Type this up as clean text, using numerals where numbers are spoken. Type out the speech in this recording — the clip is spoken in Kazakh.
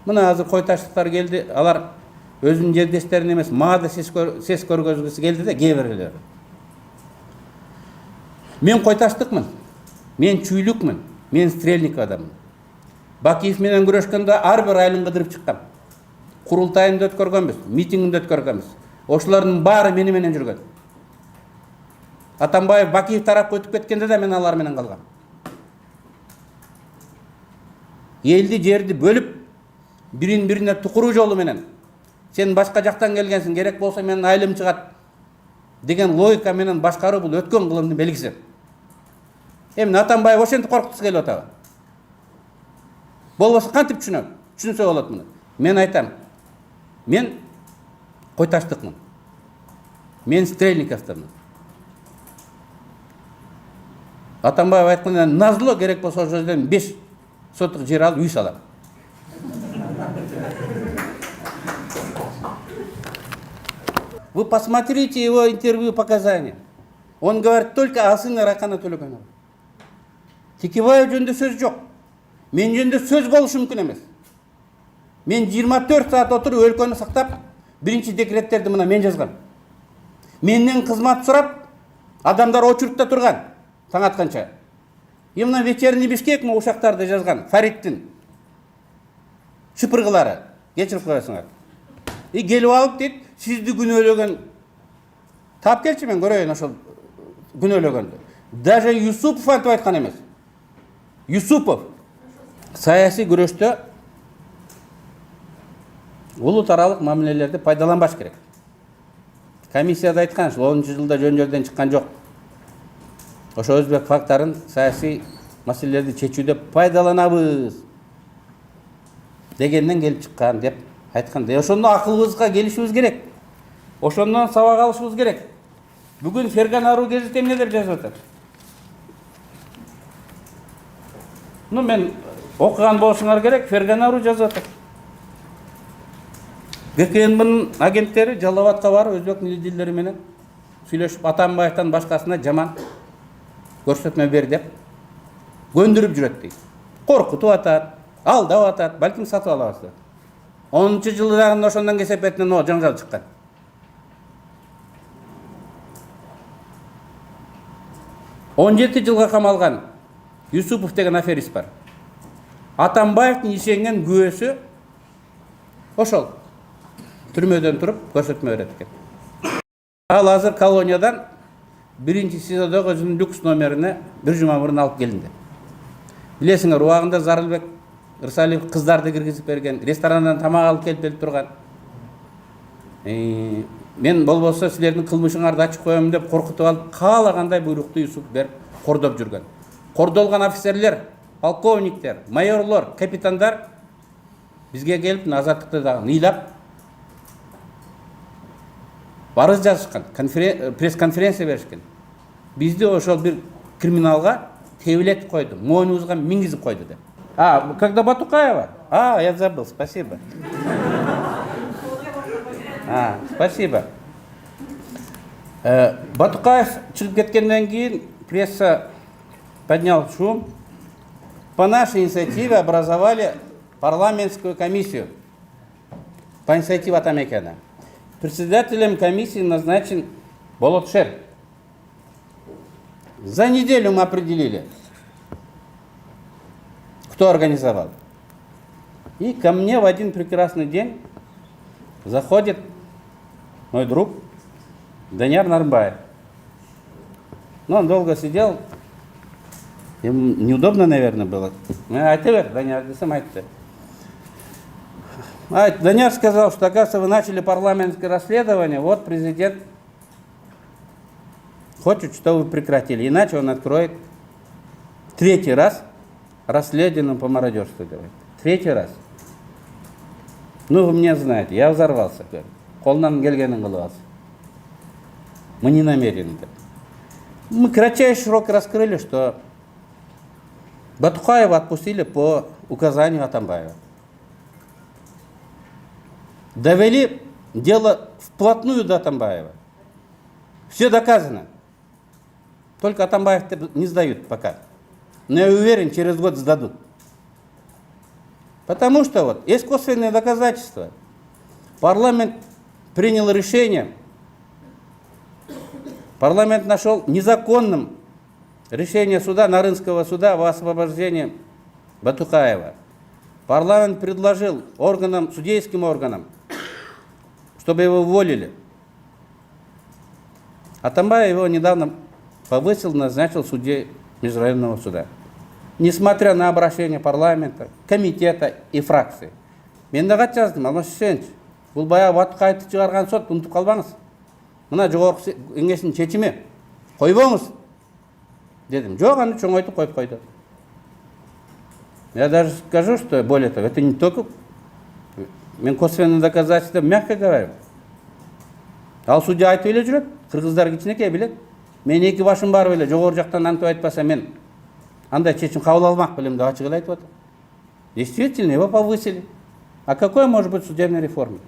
Мына азыр кой таштыктар келди, алар өзүнүн жердештерин эмес, мага да сес көргөзгүсү келди да, кээ бирлери. Мен кой таштыкмын, мен чүйлүкмүн, мен стрельник адаммын. Бакиев менен күрөшкөндө ар бир айылын кыдырып чыккам. Курултайында өткөргөнбүз, митингинде өткөргөнбүз. Ошолордун баары мени менен жүргөн. Атамбаев Бакиев тарапка өтүп кеткенде да мен алар менен калгам. Элди жерди бөлүп, бирин-бирине тукуруу жолу менен сен башка жактан келгенсиң, керек болсо менин айылым чыгат деген логика менен башкаруу бул өткөн кылымдын белгиси. Эмне Атамбаев ошентип коркуткусу келип атабы? Болбосо кантип түшүнсө болот муну. Мен айтам, мен кой таштыкмын. Мен Стрельниковдомун. Атамбаев айткандай назло керек болсо ошол жерден 5 соток жер алып үй салам. Вы посмотрите его интервью, показания. Он говорит только о сыне Райкана Төлөгөнова. Текебаев жөнүндө сөз жок. Мен жөнүндө сөз болушу мүмкүн эмес. Мен 24 саат отуруп өлкөнү сактап, биринчи декреттерди мына мен жазгам. Менден кызмат сурап, адамдар очурупта турган таң атканча. Мына вечерний Бишкек ушактарды жазган, Фариттин шыпыргылары. Кечирип коесуңар. И келип алып дейт, сизди күнөөлөгөн. Тап келчи мен көрөйүн ошол күнөөлөгөндү. Даже Юсупов айтып айткан эмес. Юсупов саясий күрөштө улут аралык мамилелерди пайдаланбаш керек. Комиссияда айткан, 10-жылда жөн жерден чыккан жок. Ошо өзбек фактарын саясий маселелерди чечүүдө пайдаланабыз дегенден келип чыккан деп айткан. Ошондо акылыбызга келишибиз керек. Ошондон сабак алышыбыз керек. Бүгүн Ферган Ару гезит эмне деп жазып атат? Мен окуган болушуңар керек, Ферган Ару жазып атат. ГКНБнын агенттери Жалал Абадка барып өзбек милдилери менен сүйлөшүп, Атамбаевден башкасына жаман көрсөтмө бер деп көндүрүп жүрөт дейт. Коркутуп атат, алдап атат, балким сатып алабыз деп. 10-жылы дагы ошондон кесепетинен о жаңжал чыккан. 17 жылга камалган Юсупов деген аферист бар. Атамбаевдин ишенген күбөсү ошол. Түрмөдөн туруп көрсөтмө берет экен. Ал азыр колониядан биринчи СИЗОдогу өзүнүн люкс номерине бир жума мурун алып келинди. Билесиңер, убагында Зарылбек Ырсалиев кыздарды киргизип берген, ресторандан тамак алып келип турган. Мен болбосо силердин кылмышыңарды ачып коем деп коркутуп алып, каалагандай буйрукту Юсуп берип кордоп жүргөн. Кордолгон офицерлер, полковниктер, майорлор, капитандар бизге келип азаттыкты дагы ыйлап барыз жазышкан, пресс-конференция беришкен. Бизди ошол бир криминалга тебилетип койду, мойнубузга мингизип койду деп. Когда Батукаева? Я забыл, спасибо. Спасибо. Батукаев чыгып кеткенден кийин пресса поднял шум. По нашей инициативе образовали парламентскую комиссию по инициативе Атамекена. Председателем комиссии назначен Болотшер. За неделю мы определили, кто организовал. И ко мне в один прекрасный день заходит мой друг Данияр Нарымбаев. Он долго сидел, ему неудобно, наверное, было. Айта бер, Данияр десем айтты. Данияр сказал, что, оказывается, вы начали парламентское расследование, вот президент хочет, чтобы вы прекратили, иначе он откроет 3-й раз расследование по мародерству. Третий раз. Вы меня знаете, я взорвался. Колунан келгенин кылып алсын. Мы не намерены. Мы кратчайший срок раскрыли, что Батукаева отпустили по указанию Атамбаева. Довели дело вплотную до Атамбаева. Все доказано. Только Атамбаев не сдают пока. Но я уверен, через год сдадут. Потому что вот есть косвенные доказательства. Парламент принял решение, парламент нашел незаконным решение суда, Нарынского суда о освобождении Батукаева. Парламент предложил органам, судейским органам, чтобы его уволили. Атамбаев его недавно повысил, назначил судьей Межрайонного суда. Несмотря на обращение парламента, комитета и фракции. Мен дагат жаздым, Алмаз Шүкенович, бұл баяғы Батукаевты шығарған сот, ұмытып қалбаңыз. Мына жоғарғы кеңестің шешімі, қойбаңыз дедім. Жоқ, аны чоңойтып қойып қойды. Я даже скажу, что более того, это не только мен косвенные доказательства, мягко говорю. Ал судья айтып еле жүреді, қырғыздар кичинекей билет. Мен екі башым бар беле, жоғары жақтан антып айтпаса мен андай шешім қабыл алмақ білем деп ашық айтып отыр. Действительно, его повысили. А какой может быть судебная реформа?